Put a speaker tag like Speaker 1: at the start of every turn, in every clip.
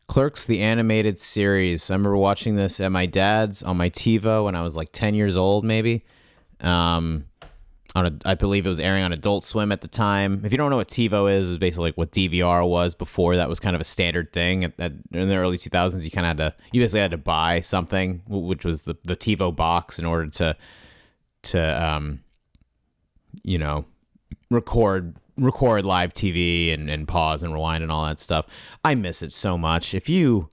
Speaker 1: Clerks, the animated series. I remember watching this at my dad's on my TiVo when I was like 10 years old, maybe. Um, I believe it was airing on Adult Swim at the time. If you don't know what TiVo is, it's basically like what DVR was before. That was kind of a standard thing. In the early 2000s, you kind of you basically had to buy something, which was the TiVo box in order to record live TV and pause and rewind and all that stuff. I miss it so much. If you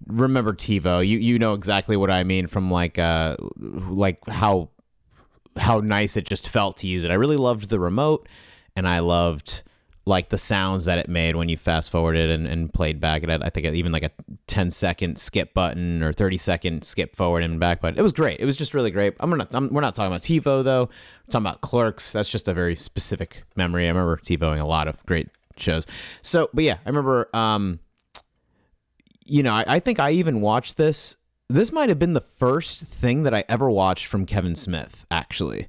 Speaker 1: remember TiVo, you know exactly what I mean from like how nice it just felt to use it. I really loved the remote, and I loved like the sounds that it made when you fast forwarded and played back. It had, I think, even like a 10-second skip button or 30-second skip forward and back button. It was great. It was just really great. We're not talking about TiVo though. We're talking about Clerks. That's just a very specific memory. I remember TiVoing a lot of great shows. So, but yeah, I remember. I think I even watched this. This might have been the first thing that I ever watched from Kevin Smith, actually.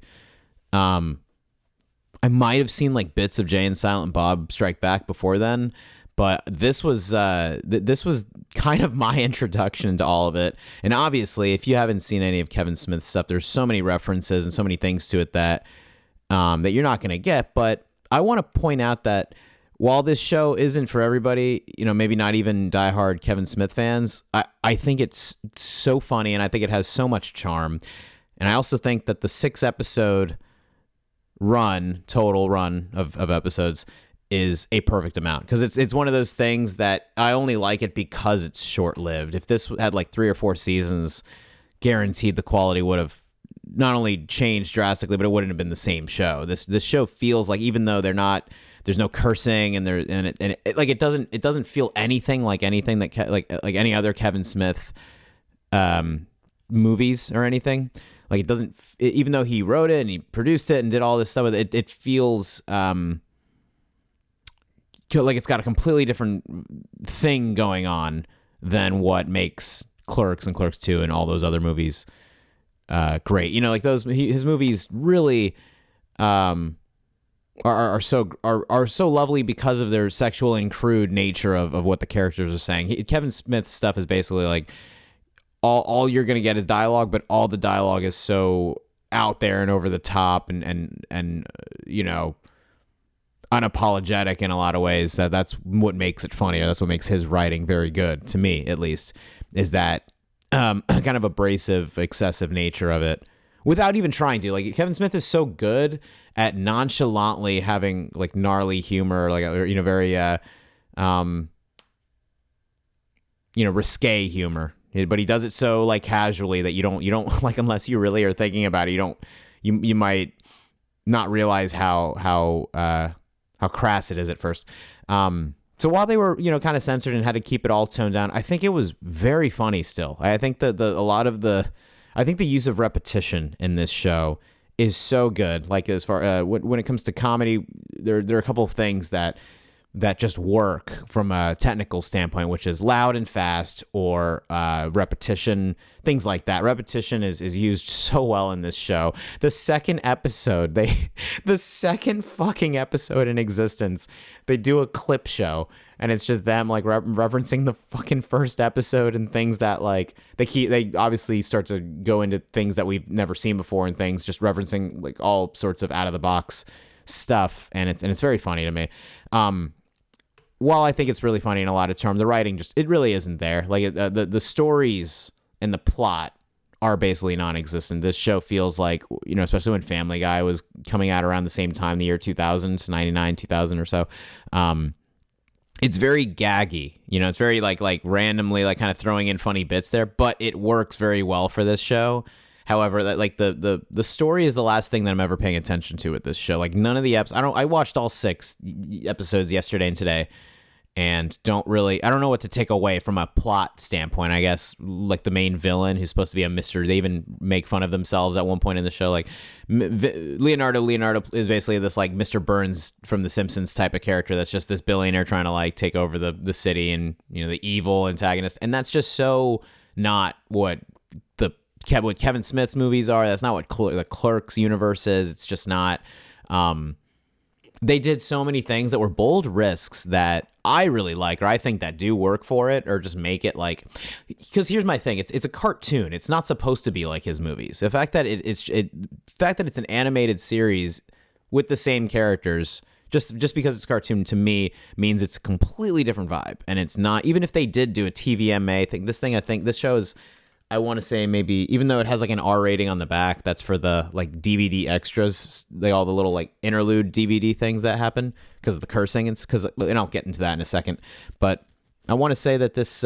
Speaker 1: I might have seen like bits of Jay and Silent Bob Strike Back before then, but this was kind of my introduction to all of it. And obviously, if you haven't seen any of Kevin Smith's stuff, there's so many references and so many things to it that you're not going to get. But I want to point out that while this show isn't for everybody, maybe not even diehard Kevin Smith fans, I think it's so funny, and I think it has so much charm. And I also think that the 6-episode total run of episodes is a perfect amount, because it's one of those things that I only like it because it's short-lived. If this had like 3 or 4 seasons, guaranteed the quality would have not only changed drastically, but it wouldn't have been the same show. This show feels like, even though there's no cursing and it doesn't feel anything like anything that like any other Kevin Smith movies or anything. Like, it doesn't, even though he wrote it and he produced it and did all this stuff with it, it feels like it's got a completely different thing going on than what makes Clerks and Clerks 2 and all those other movies great. Like his movies really are so lovely because of their sexual and crude nature of what the characters are saying. Kevin Smith's stuff is basically like all you're gonna get is dialogue, but all the dialogue is so out there and over the top and unapologetic in a lot of ways that's what makes it funny, or that's what makes his writing very good, to me at least, is that kind of abrasive, excessive nature of it without even trying to. Like, Kevin Smith is so good at nonchalantly having like gnarly humor, like very risque humor, but he does it so like casually that you don't like, unless you really are thinking about it, you might not realize how crass it is at first. So while they were kind of censored and had to keep it all toned down, I think it was very funny still. I think that the use of repetition in this show is so good. Like, as far when it comes to comedy, there are a couple of things that just work from a technical standpoint, which is loud and fast, or repetition, things like that. Repetition is used so well in this show. The second fucking episode in existence, they do a clip show, and it's just them like referencing the fucking first episode and things that like they obviously start to go into things that we've never seen before, and things just referencing like all sorts of out of the box stuff, and it's very funny to me. While I think it's really funny in a lot of terms, the writing it really isn't there. Like, the stories and the plot are basically non-existent. This show feels like, especially when Family Guy was coming out around the same time, the year 2000, 99, 2000 or so. It's very gaggy, it's very like randomly like kind of throwing in funny bits there, but it works very well for this show. However, that like the story is the last thing that I'm ever paying attention to with this show. Like, none of the episodes, I watched all 6 episodes yesterday and today, and I don't know what to take away from a plot standpoint. I guess like the main villain, who's supposed to be a Mr. They even make fun of themselves at one point in the show. Like, Leonardo is basically this like Mr. Burns from The Simpsons type of character that's just this billionaire trying to like take over the city, and the evil antagonist. And that's just so not what Kevin Smith's movies are. That's not what the Clerks universe is. It's just not. they did so many things that were bold risks that I really like, or I think that do work for it, or just make it like, because here's my thing, it's a cartoon. It's not supposed to be like his movies. The fact that it's an animated series with the same characters, just because it's cartoon, to me means it's a completely different vibe. And it's not, even if they did do a TVMA thing, I think this show is, I want to say, maybe, even though it has like an R rating on the back, that's for the like DVD extras, all the little like interlude DVD things that happen because of the cursing. It's because, and I'll get into that in a second, but I want to say that this,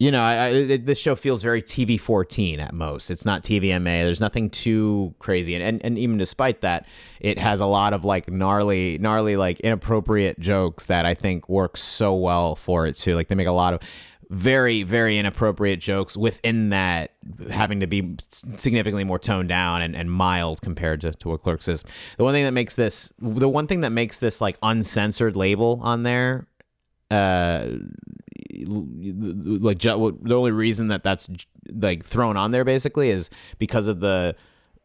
Speaker 1: this show feels very TV-14 at most. It's not TVMA. There's nothing too crazy. And even despite that, it has a lot of like gnarly, like inappropriate jokes that I think work so well for it too. Like they make a lot of very, very inappropriate jokes within that having to be significantly more toned down and mild compared to what Clerks is. The one thing that makes this like uncensored label on there, like the only reason that's like thrown on there basically is because of the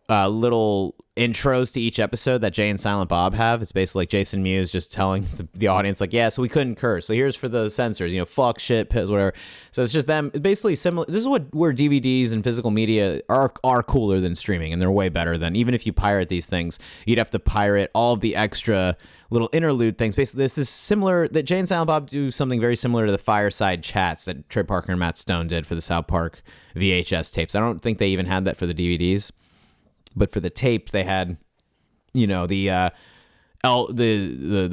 Speaker 1: little intros to each episode that Jay and Silent Bob have. It's basically like Jason Mewes just telling the audience like, yeah, so we couldn't curse, so here's for the censors, fuck, shit, piss, whatever. So it's just them basically similar. This is where DVDs and physical media are cooler than streaming, and they're way better than, even if you pirate these things, you'd have to pirate all of the extra little interlude things. Basically, this is similar, that Jay and Silent Bob do something very similar to the fireside chats that Trey Parker and Matt Stone did for the South Park VHS tapes. I don't think they even had that for the DVDs, but for the tape they had, the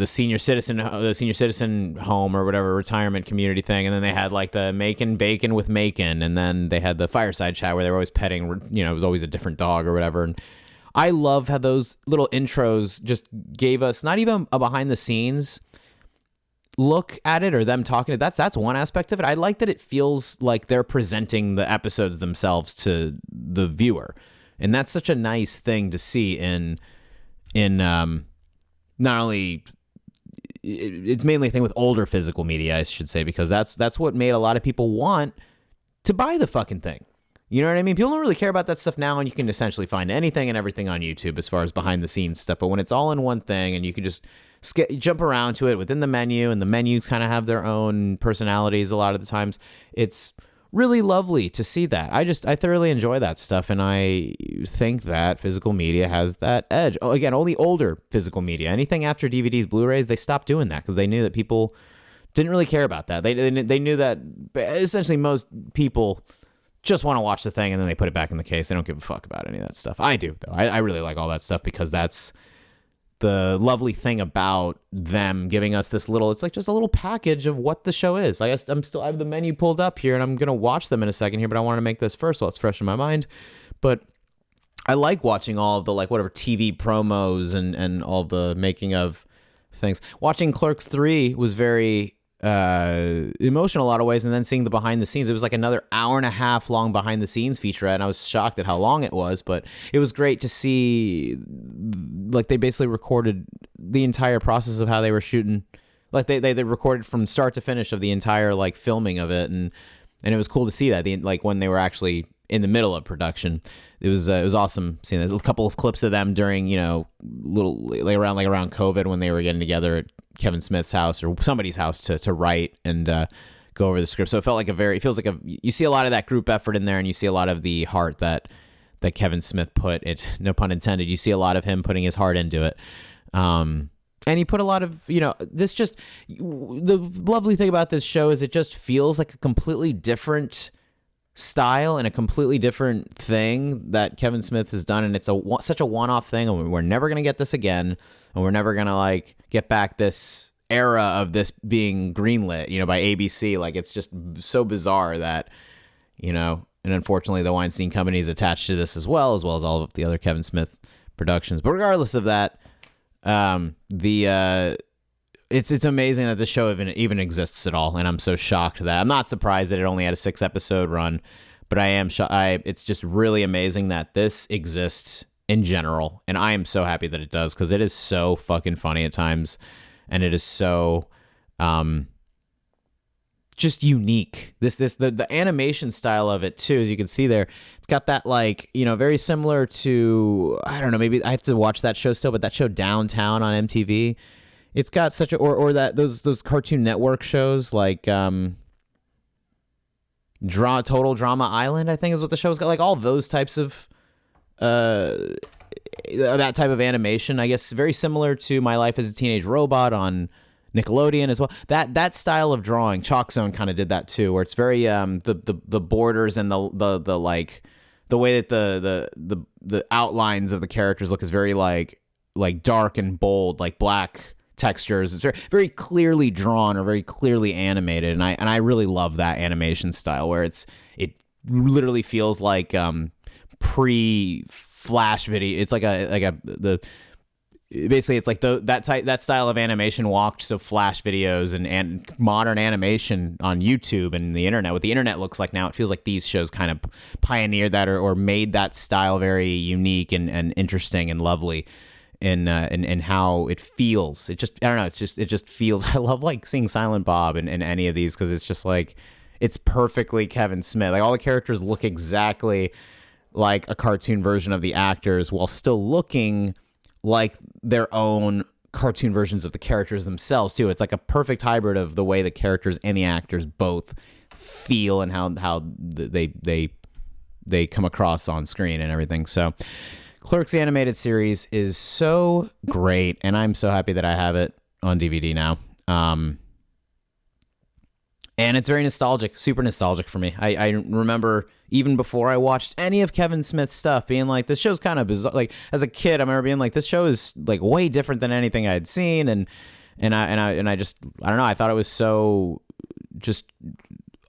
Speaker 1: senior citizen home or whatever retirement community thing, and then they had like the making bacon with Macon, and then they had the fireside chat where they were always petting, it was always a different dog or whatever. And I love how those little intros just gave us not even a behind the scenes look at it or them talking. That's one aspect of it. I like that it feels like they're presenting the episodes themselves to the viewer, and that's such a nice thing to see in not only, it's mainly a thing with older physical media, I should say, because that's what made a lot of people want to buy the fucking thing. You know what I mean? People don't really care about that stuff now, and you can essentially find anything and everything on YouTube as far as behind the scenes stuff. But when it's all in one thing and you can just jump around to it within the menu, and the menus kind of have their own personalities a lot of the times, it's really lovely to see that. I thoroughly enjoy that stuff, and I think that physical media has that edge. Oh, again, only older physical media. Anything after DVDs, Blu-rays, they stopped doing that because they knew that people didn't really care about that. They knew that essentially most people just want to watch the thing and then they put it back in the case. They don't give a fuck about any of that stuff. I do, though. I really like all that stuff because that's the lovely thing about them giving us this little, it's like just a little package of what the show is. I guess I have the menu pulled up here and I'm going to watch them in a second here, but I want to make this first while it's fresh in my mind. But I like watching all of the like whatever TV promos and all the making of things. Watching Clerks 3 was very emotional in a lot of ways, and then seeing the behind the scenes, it was like another hour and a half long behind the scenes featurette, and I was shocked at how long it was, but it was great to see, like, they basically recorded the entire process of how they were shooting, like they recorded from start to finish of the entire like filming of it, and it was cool to see that, like when they were actually in the middle of production. It was awesome seeing a couple of clips of them during, around COVID when they were getting together at Kevin Smith's house or somebody's house to write and go over the script. So it feels like you see a lot of that group effort in there, and you see a lot of the heart that Kevin Smith put it, no pun intended. You see a lot of him putting his heart into it. And he put a lot of, this just, the lovely thing about this show is it just feels like a completely different style and a completely different thing that Kevin Smith has done, and it's such a one-off thing, and we're never going to get this again, and we're never going to like get back this era of this being greenlit, by ABC. Like, it's just so bizarre that, and unfortunately the Weinstein Company is attached to this as well as all of the other Kevin Smith productions. But regardless of that, it's amazing that the show even exists at all, and I'm so shocked that I'm not surprised that it only had a 6-episode run, but I am it's just really amazing that this exists in general, and I am so happy that it does, because it is so fucking funny at times, and it is so just unique. The animation style of it too, as you can see there, it's got that like, very similar to, I don't know, maybe I have to watch that show still, but that show Downtown on MTV. It's got such a or that those Cartoon Network shows like Total Drama Island, I think is what the show's got. Like all those types of that type of animation, I guess, very similar to My Life as a Teenage Robot on Nickelodeon as well. That style of drawing, Chalk Zone kind of did that too, where it's very the borders and the like the way that the outlines of the characters look is very like dark and bold, like black textures. It's very, very clearly drawn or very clearly animated, and I really love that animation style where it literally feels like pre-flash video. It's basically it's like that style of animation walked so flash videos and modern animation on YouTube and the internet. What the internet looks like now, it feels like these shows kind of pioneered that or made that style very unique and interesting and lovely in how it feels. It just, I don't know, it just feels, I love like seeing Silent Bob in any of these because it's just like, it's perfectly Kevin Smith. Like all the characters look exactly like a cartoon version of the actors while still looking like their own cartoon versions of the characters themselves too. It's like a perfect hybrid of the way the characters and the actors both feel and how they come across on screen and everything. So Clerks the animated series is so great, and I'm so happy that I have it on DVD now. And it's very nostalgic, super nostalgic for me. I remember even before I watched any of Kevin Smith's stuff being like, this show's kind of bizarre. Like as a kid, I remember being like, this show is like way different than anything I'd seen. And I just, I don't know. I thought it was so just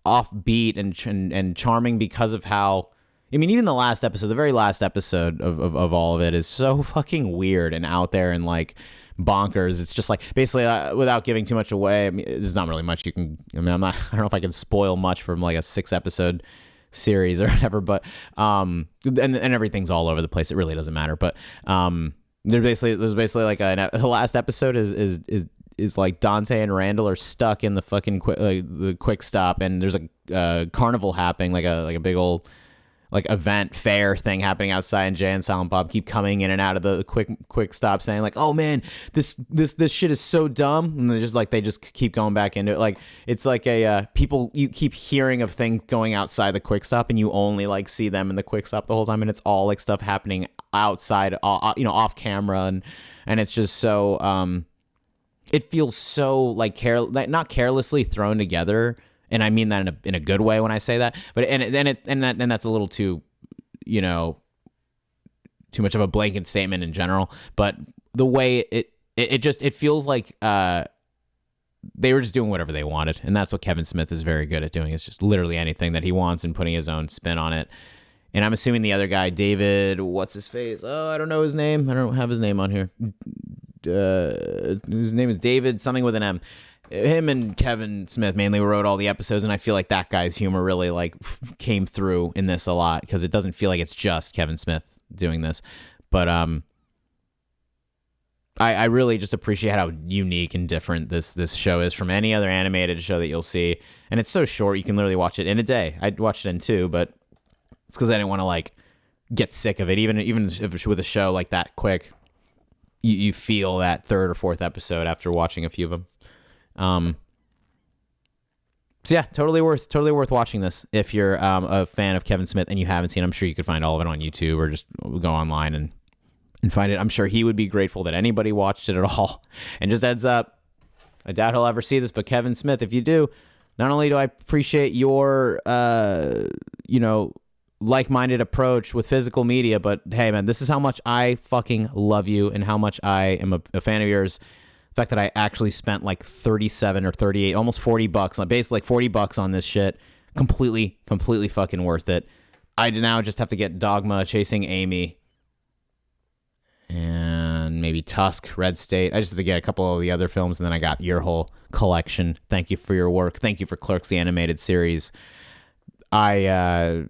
Speaker 1: offbeat and charming because of how, I mean, even the last episode, the very last episode of all of it is so fucking weird and out there and like bonkers. It's just like basically without giving too much away. I mean, there's not really much you can. I mean, I don't know if I can spoil much from like a 6-episode series or whatever. But and everything's all over the place. It really doesn't matter. But there's basically like the last episode is like Dante and Randall are stuck in the fucking the quick stop, and there's a carnival happening, like a big old like event fair thing happening outside, and Jay and Silent Bob keep coming in and out of the quick stop saying like, oh man, this shit is so dumb, and they just keep going back into it. Like it's like you keep hearing of things going outside the quick stop and you only like see them in the quick stop the whole time, and it's all like stuff happening outside, off camera, and it's just so it feels so like not carelessly thrown together. And I mean that in a good way when I say that, but and that's a little too, too much of a blanket statement in general. But the way it feels like they were just doing whatever they wanted, and that's what Kevin Smith is very good at doing. Is just literally anything that he wants and putting his own spin on it. And I'm assuming the other guy, David, what's his face? Oh, I don't know his name. I don't have his name on here. His name is David something with an M. Him and Kevin Smith mainly wrote all the episodes, and I feel like that guy's humor really like came through in this a lot because it doesn't feel like it's just Kevin Smith doing this. But I really just appreciate how unique and different this show is from any other animated show that you'll see, and it's so short you can literally watch it in a day. I'd watch it in 2, but it's because I didn't want to like get sick of it. Even if it's with a show like that quick, you feel that 3rd or 4th episode after watching a few of them. So yeah, totally worth watching this if you're a fan of Kevin Smith and you haven't seen. I'm sure you could find all of it on YouTube or just go online and find it. I'm sure he would be grateful that anybody watched it at all. And just heads up, I doubt he'll ever see this, but Kevin Smith, if you do, not only do I appreciate your like-minded approach with physical media, but hey man, this is how much I fucking love you and how much I am a fan of yours. The fact that I actually spent like 37 or 38, almost $40, basically like $40 on this shit, completely fucking worth it. I now just have to get Dogma, Chasing Amy, and maybe Tusk, Red State. I just have to get a couple of the other films, and then I got your whole collection. Thank you for your work. Thank you for Clerks, the animated series. I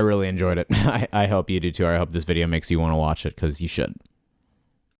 Speaker 1: really enjoyed it. I hope you do too. I hope this video makes you want to watch it because you should.